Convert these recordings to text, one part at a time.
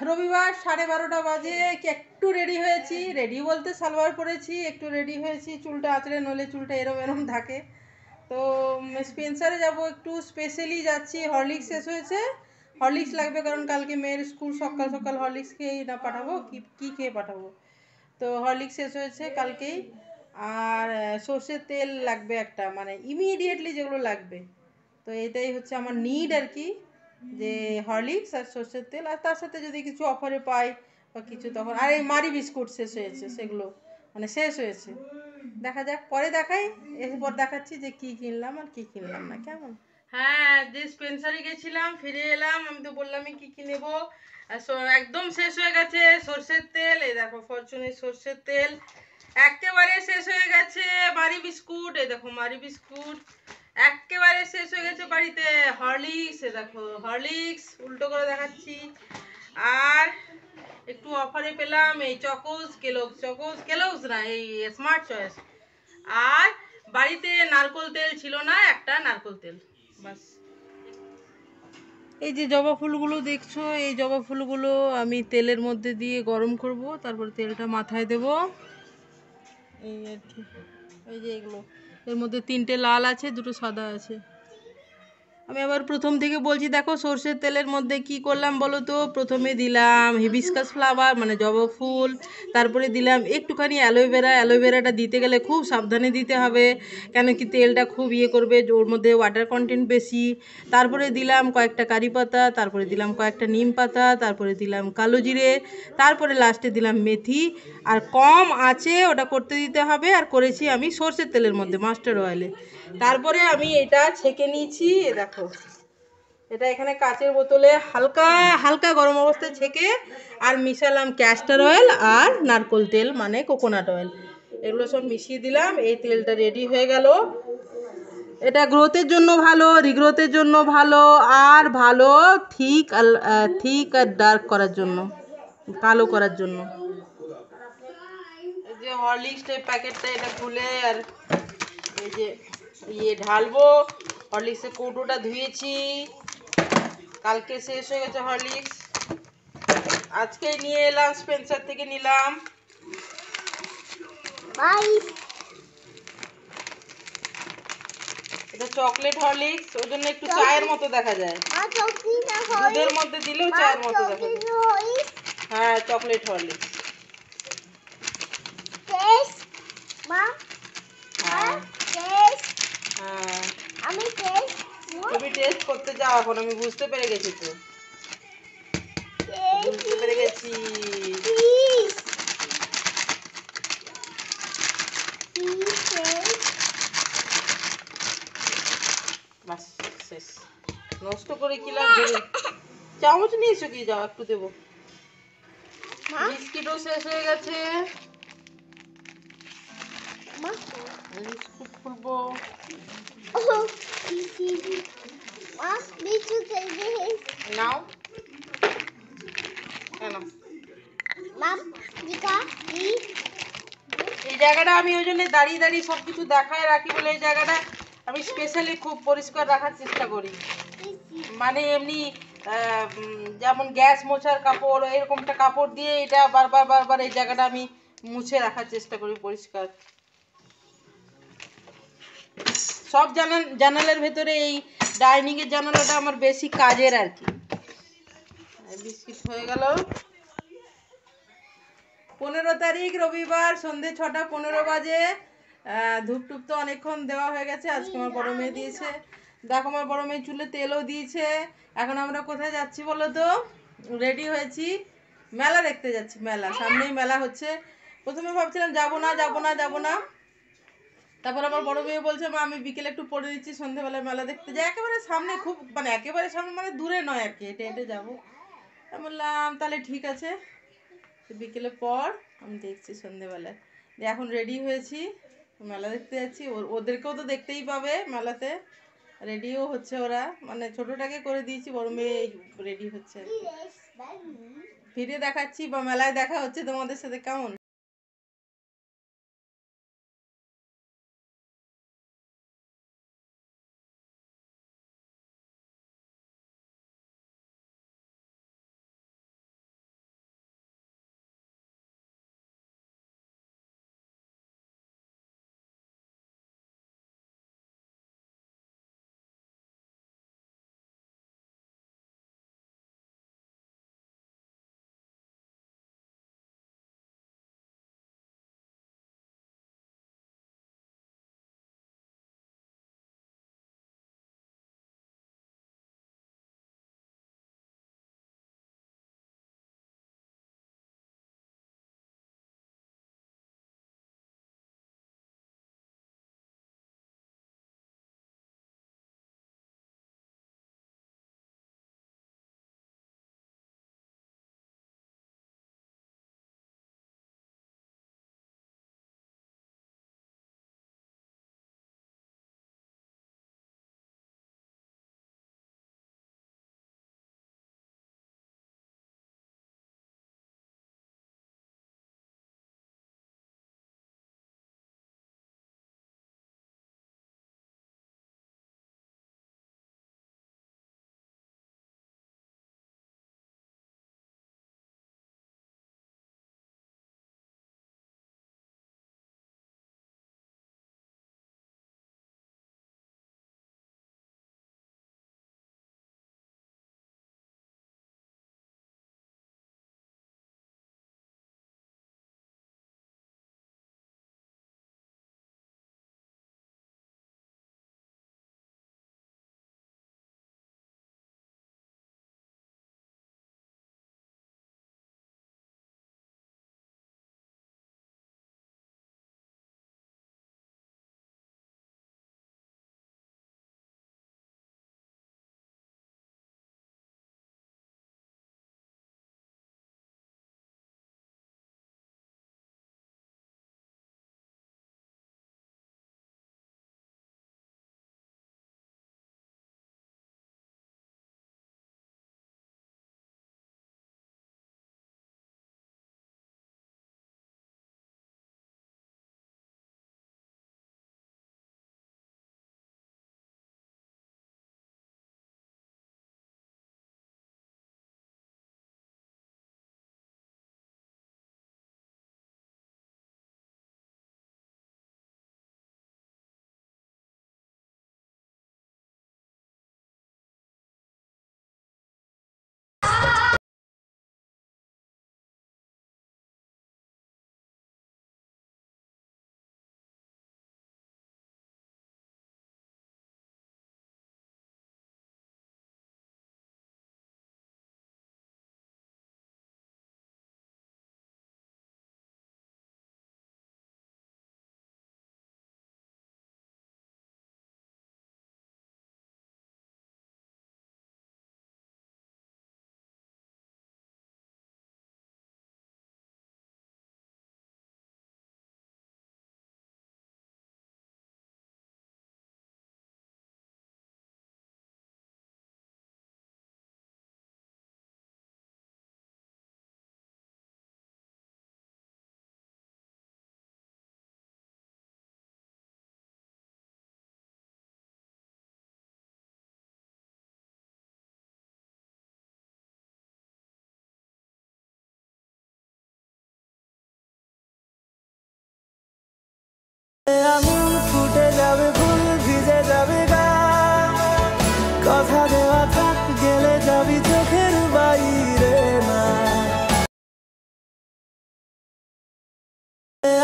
রবিবার 12:30 বাজে, একটু রেডি হয়েছি। রেডি বলতে সালোয়ার পরেছি, একটু রেডি হয়েছি, চুলটা আঁচড়ে, নলে চুলটা এরম এরম থাকে। তো স্পেন্সারে যাব, একটু স্পেশালি যাচ্ছি। হরলিক্স শেষ হয়েছে, হরলিক্স লাগবে, কারণ কালকে মেয়ের স্কুল। সকাল সকাল হরলিক্স খেয়েই না পাঠাবো, কি খেয়ে পাঠাবো? তো হরলিক্স শেষ হয়েছে কালকেই। আর সর্ষের তেল লাগবে একটা, মানে ইমিডিয়েটলি যেগুলো লাগবে। তো এটাই হচ্ছে আমার নিড আর কি, যে হরলিক্স আর সর্ষের তেল, আর তার সাথে যদি কিছু অফারে পাই বা কিছু তখন। আর এই মারি বিস্কুট শেষ হয়েছে, সেগুলো মানে শেষ হয়েছে। দেখা যাক, পরে দেখাই। এরপর দেখাচ্ছি যে কি কিনলাম আর কি কিনলাম না। কেমন? হ্যাঁ, যে স্পেন্সারে গেছিলাম, ফিরে এলাম। আমি তো বললামই কি কি নেবো। একদম শেষ হয়ে গেছে সর্ষের তেল। এই দেখো ফরচুনের সর্ষের তেল একেবারে শেষ হয়ে গেছে। মারি বিস্কুট, এই দেখো মারি বিস্কুট একেবারে শেষ হয়ে গেছে বাড়িতে। হরলিক্স, এ দেখো হরলিক্স, উল্টো করে দেখাচ্ছি। আর একটু অফারে পেলাম এই চকোস কেলগস না, এই স্মার্ট চয়েস। আর বাড়িতে নারকোল তেল ছিল না, একটা নারকোল তেল, বাস। এই যে জবা ফুলগুলো দেখছো, এই জবা ফুলগুলো আমি তেলের মধ্যে দিয়ে গরম করব, তারপর তেলটা মাথায় দেব। এই আর কি। এই যে এগুলো, এর মধ্যে 3টে লাল আছে, 2টো সাদা আছে। আমি আবার প্রথম থেকে বলছি, দেখো সর্ষের তেলের মধ্যে কি করলাম বলো তো। প্রথমে দিলাম হিবিস্কাস ফ্লাওয়ার, মানে জবা ফুল। তারপরে দিলাম একটুখানি অ্যালোভেরা। অ্যালোভেরাটা দিতে গেলে খুব সাবধানে দিতে হবে, কেন কি তেলটা খুব করবে, ওর মধ্যে ওয়াটার কন্টেন্ট বেশি। তারপরে দিলাম কয়েকটা কারি পাতা, তারপরে দিলাম কয়েকটা নিম পাতা, তারপরে দিলাম কালো জিরে, তারপরে লাস্টে দিলাম মেথি। আর কম আছে ওটা করতে দিতে হবে। আর করেছি আমি সর্ষের তেলের মধ্যে, মাস্টার্ড অয়েলে। তারপরে আমি এটা ছেঁকে নিয়েছি, দেখো এটা এখানে কাচের বোতলে হালকা হালকা গরম অবস্থায় ছেঁকে আর মিশালাম ক্যাস্টর অয়েল আর নারকোল তেল, মানে কোকোনাট অয়েল। এগুলো সব মিশিয়ে দিলাম, এই তেলটা রেডি হয়ে গেল। এটা গ্রোথের জন্য ভালো, রিগ্রোথের জন্য ভালো, আর ভালো থিক আর ডার্ক করার জন্য, কালো করার জন্য। এই যে হরলিক্স প্যাকেটটা, এটা খুলে আর এই যে ঢালবো। হরলিক্সের কৌটোটা ধুয়েছি, কালকে শেষ হয়ে গেছে হরলিক্স, আজকে নিয়ে এলাম, স্পেন্সার থেকে নিলাম। এটা চকলেট হরলিক্স, ওই জন্য একটু চায়ের মতো দেখা যায়। দুধের মধ্যে দিলেও চায়ের মতো দেখা যায়। হ্যাঁ, চকলেট হরলিক্স। হ্যাঁ হ্যাঁ, তুমি টেস্ট করতে যাও এখন, আমি বুঝতে পেরে গেছি তো, বুঝতে পেরে গেছি। বাস, শেষ। নষ্ট করে কি লাভ? চামচ নিয়ে এসো, কি যাও একটু দেবো। বিস্কিটও শেষ হয়ে গেছে, বিস্কুট খুলবো। নাও কেন, এই জায়গাটা আমি ওই জন্য দাঁড়িয়ে দাঁড়িয়ে সবকিছু দেখায় রাখি বলে এই জায়গাটা আমি স্পেশালি খুব পরিষ্কার রাখার চেষ্টা করি। মানে এমনি যেমন গ্যাস মোছার কাপড়, এরকমটা কাপড় দিয়ে এটা বারবার বারবার এই জায়গাটা আমি মুছে রাখার চেষ্টা করি পরিষ্কার। সব জানালার ভেতরে এই ডাইনিং এর জানালাটা আমার বেশি কাজের আর কি। বিস্কিট হয়ে গেল। 15 তারিখ রবিবার, সন্ধে 6:15 বাজে। ধূপ টুপ তো অনেকক্ষণ দেওয়া হয়ে গেছে, আজকে আমার বড় মেয়ে দিয়েছে। দেখো আমার বড় মেয়ে চুলে তেলও দিয়েছে। এখন আমরা কোথায় যাচ্ছি বলো তো? রেডি হয়েছি, মেলা দেখতে যাচ্ছি। মেলা, সামনেই মেলা হচ্ছে। প্রথমে ভাবছিলাম যাবো না যাবো না যাবো না, তারপর আমার বড় মেয়ে বলছে মা আমি বিকেলে একটু পরে দিচ্ছি, সন্ধ্যেবেলায় মেলা দেখতে যাই। একেবারে সামনে, খুব মানে একেবারে সামনে, মানে দূরে নয় আর কি, হেঁটে হেঁটে যাবো। আমি বললাম তাহলে ঠিক আছে, বিকেলে পর আমি দেখছি সন্ধ্যেবেলায়। এখন রেডি হয়েছি, মেলা দেখতে যাচ্ছি। ওদেরকেও তো দেখতেই পাবে মেলাতে, রেডিও হচ্ছে ওরা। মানে ছোটোটাকে করে দিয়েছি, বড় মেয়ে রেডি হচ্ছে আর কি। ফিরে দেখাচ্ছি বা মেলায় দেখা হচ্ছে তোমাদের সাথে, কেমন?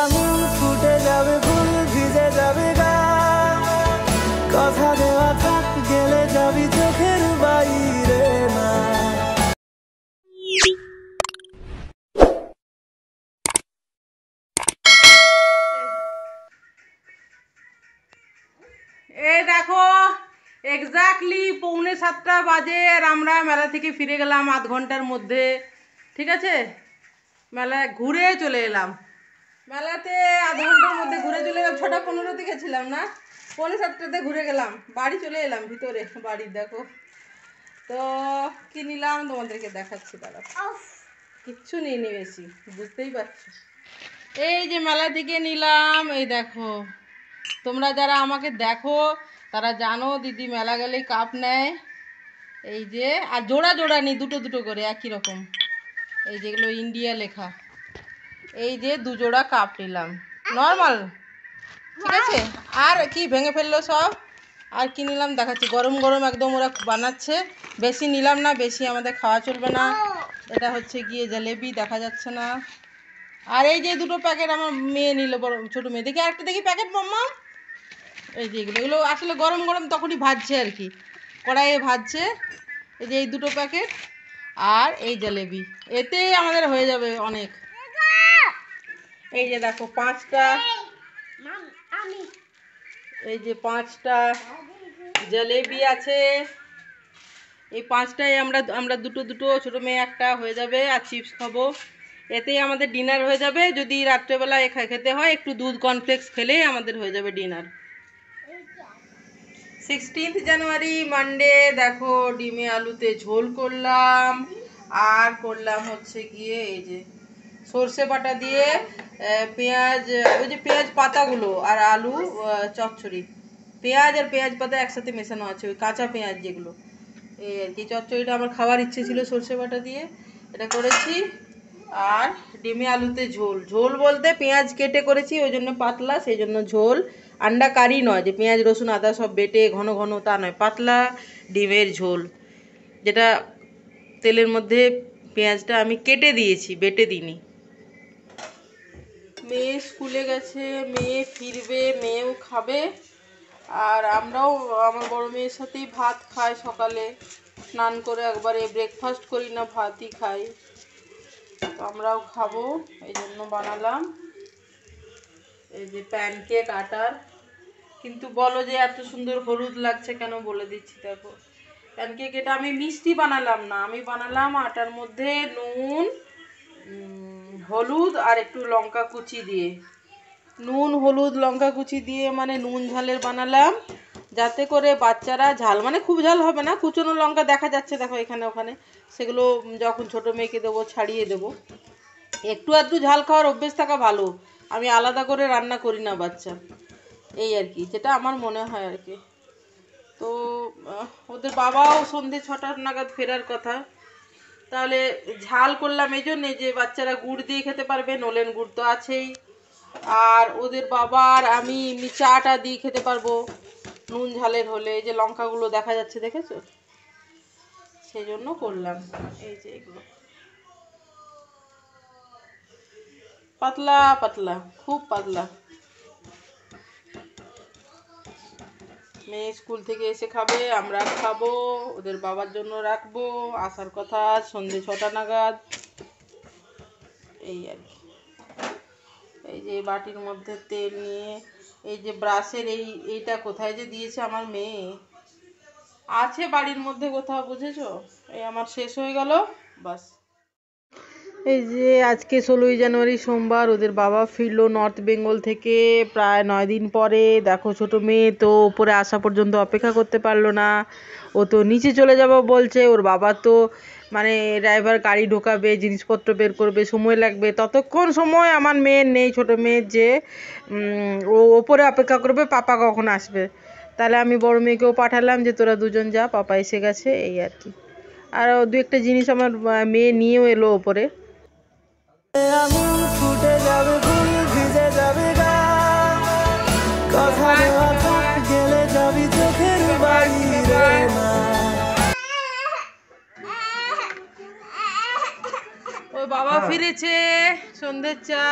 আঙুল ফুটে যাবে, ফুল ভিজে যাবে গা, কথা দেওয়া থাক, গেলে যাবি চোখের বাইরে না। এই দেখো এক্স্যাক্টলি 6:45 বাজে আর আমরা মেলা থেকে ফিরে গেলাম আধ ঘন্টার মধ্যে। ঠিক আছে, মেলায় ঘুরে চলে এলাম। মেলাতে আধ ঘন্টার মধ্যে ঘুরে চলে এলাম। 6:15 গেছিলাম না, 6:45 ঘুরে গেলাম, বাড়ি চলে এলাম। ভিতরে বাড়ির দেখো তো কি নিলাম তোমাদেরকে দেখাচ্ছি। দাঁড়া, কিচ্ছু নিইনি বেশি, বুঝতেই পারছো। এই যে মেলা থেকে নিলাম, এই দেখো। তোমরা যারা আমাকে দেখো তারা জানো দিদি মেলা গেলেই কাপ নেয়। এই যে, আর জোড়া জোড়া নিই, দুটো দুটো করে একই রকম। এই যেগুলো ইন্ডিয়া লেখা, এই যে 2 জোড়া কাপ নিলাম নর্মাল। ঠিক আছে, আর কি ভেঙে ফেললো সব। আর কি নিলাম দেখাচ্ছি, গরম গরম একদম ওরা বানাচ্ছে। বেশি নিলাম না, বেশি আমাদের খাওয়া চলবে না। এটা হচ্ছে গিয়ে জলেবি, দেখা যাচ্ছে না। আর এই যে 2টো প্যাকেট আমার মেয়ে নিল, বড় ছোটো মেয়ে। দেখি আরেকটা দেখি প্যাকেট মাম্মা। এই যে এগুলো আসলে গরম গরম তখনই ভাজছে আর কি, কড়াইয়ে ভাজছে। এই যে এই 2টো প্যাকেট আর এই জলেবি, এতেই আমাদের হয়ে যাবে অনেক। এই যে দেখো 5টা, এই যে 5টা জলেবি আছে। এই 5টায় আমরা দুটো দুটো, ছোটো মেয়ে একটা হয়ে যাবে। আর চিপস খাবো, এতেই আমাদের ডিনার হয়ে যাবে। যদি রাত্রেবেলা খেতে হয় একটু দুধ কর্নফ্লেক্স খেলেই আমাদের হয়ে যাবে ডিনার। 16 জানুয়ারি মানডে। দেখো ডিমে আলুতে ঝোল করলাম, আর করলাম হচ্ছে গিয়ে এই যে সর্ষে বাটা দিয়ে পেঁয়াজ, ওই যে পেঁয়াজ পাতাগুলো আর আলু চচ্চড়ি। পেঁয়াজ আর পেঁয়াজ পাতা একসাথে মেশানো আছে, ওই কাঁচা পেঁয়াজ যেগুলো। এই আর কি চচ্চড়িটা আমার খাওয়ার ইচ্ছে ছিল সর্ষে বাটা দিয়ে, এটা করেছি। আর ডিমে আলুতে ঝোল, ঝোল বলতে পেঁয়াজ কেটে করেছি ওই জন্য পাতলা, সেই জন্য ঝোল। আন্ডা কারি নয় যে পেঁয়াজ রসুন আদা সব বেটে ঘন ঘন, তা নয়, পাতলা ডিমের ঝোল, যেটা তেলের মধ্যে পেঁয়াজটা আমি কেটে দিয়েছি, বেটে দিইনি। মেয়ে স্কুলে গেছে, মেয়ে ফিরবে, মেয়েও খাবে। আর আমরাও আমার বড় মেয়ের সাথেই ভাত খাই সকালে, স্নান করে একবারে ব্রেকফাস্ট করি না, ভাতই খাই। তো আমরাও খাবো, এই জন্য বানালাম এই যে প্যানকেক আটার। কিন্তু বলো যে এত সুন্দর হলুদ লাগছে কেন, বলে দিচ্ছি। দেখো প্যানকেক, এটা আমি মিষ্টি বানালাম না, আমি বানালাম আটার মধ্যে নুন, হলুদ আর একটু লঙ্কা কুচি দিয়ে, নুন হলুদ লঙ্কা কুচি দিয়ে মানে নুন ঝালের বানালাম, যাতে করে বাচ্চারা ঝাল, মানে খুব ঝাল হবে না, কুচনো লঙ্কা দেখা যাচ্ছে দেখো এখানে ওখানে, সেগুলো যখন ছোটো মেয়েকে দেবো ছাড়িয়ে দেবো। একটু আধটু ঝাল খাওয়ার অভ্যেস থাকা ভালো, আমি আলাদা করে রান্না করি না বাচ্চা, এই আর কি, যেটা আমার মনে হয় আর কি। তো ওদের বাবাও সন্ধে 6টা নাগাদ ফেরার কথা, তাহলে ঝাল করলাম এই জন্যে যে বাচ্চারা গুড় দিয়ে খেতে পারবে, নলেন গুড় তো আছেই। আর ওদের বাবার আমি চাটা দিয়ে খেতে পারবো নুন ঝালের হলে। এই যে লঙ্কাগুলো দেখা যাচ্ছে, দেখেছো, সেই জন্য করলাম। এই যে এগুলো পাতলা পাতলা, খুব পাতলা। মেয়ে স্কুল থেকে এসে খাবে, আমরা খাবো, ওদের বাবার জন্য রাখবো, আসার কথা সন্ধে 6টা নাগাদ। এই আর কি, এই যে বাটির মধ্যে তেল নিয়ে, এই যে ব্রাশের এইটা কোথায় যে দিয়েছে আমার মেয়ে, আছে বাড়ির মধ্যে কোথাও, বুঝেছো। এই আমার শেষ হয়ে গেল, বাস। এই যে আজকে 16ই জানুয়ারি সোমবার, ওদের বাবা ফিরলো নর্থ বেঙ্গল থেকে প্রায় 9 দিন পরে। দেখো ছোটো মেয়ে তো উপরে আসা পর্যন্ত অপেক্ষা করতে পারলো না, ও তো নিচে চলে যাব বলছে। ওর বাবা তো মানে ড্রাইভার গাড়ি ঢোকাবে, জিনিসপত্র বের করবে, সময় লাগবে, ততক্ষণ সময় আমার মেয়ের নেই, ছোটো মেয়ের, যে ও ওপরে অপেক্ষা করবে পাপা কখন আসবে। তাহলে আমি বড় মেয়েকেও পাঠালাম যে তোরা দুজন যা, পাপা এসে গেছে, এই আর কি। আর 2-1টা জিনিস আমার মেয়ে নিয়েও এলো ওপরে। আঙুল ফুটে যাবে, ফুল ভিজে যাবে গা, কথা দেওয়া থাক, গেলে যাবি চোখের বাইরে না। ওর বাবা ফিরেছে, সন্ধ্যের চা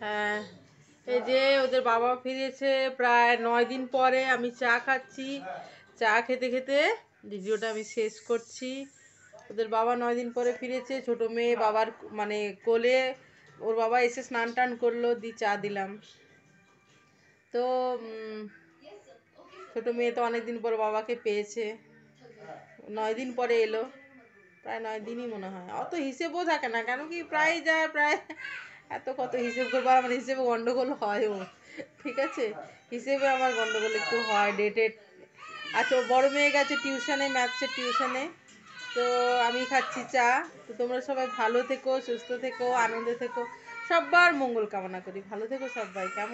হ্যাঁ, এই যে ওদের বাবা ফিরেছে প্রায় 9 দিন পরে। আমি চা খাচ্ছি, চা খেতে খেতে ভিডিওটা আমি শেষ করছি। ওদের বাবা 9 দিন পরে ফিরেছে, ছোট মেয়ে বাবার মানে কোলে, ওর বাবা এসে স্নান টান করলো, চা দিলাম। তো ছোট মেয়ে তো অনেকদিন পর বাবাকে পেয়েছে, 9 দিন পরে এলো, প্রায় 9 দিনই মনে হয়, অত হিসেবও থাকে না, কেন কি প্রায় যায় প্রায়, এত কত হিসেব করবো, আমার হিসেবে গন্ডগোল হয়ও, ঠিক আছে, হিসেবে আমার গন্ডগোল একটু হয় ডেটেড। আচ্ছা, বড় মেয়ে গেছে টিউশনে, ম্যাথসের টিউশনে। তো আমি খাচ্ছি চা। তো তোমরা সবাই ভালো থেকো, সুস্থ থেকো, আনন্দে থেকো, সবার মঙ্গল কামনা করি, ভালো থেকো সবাই। কেমন?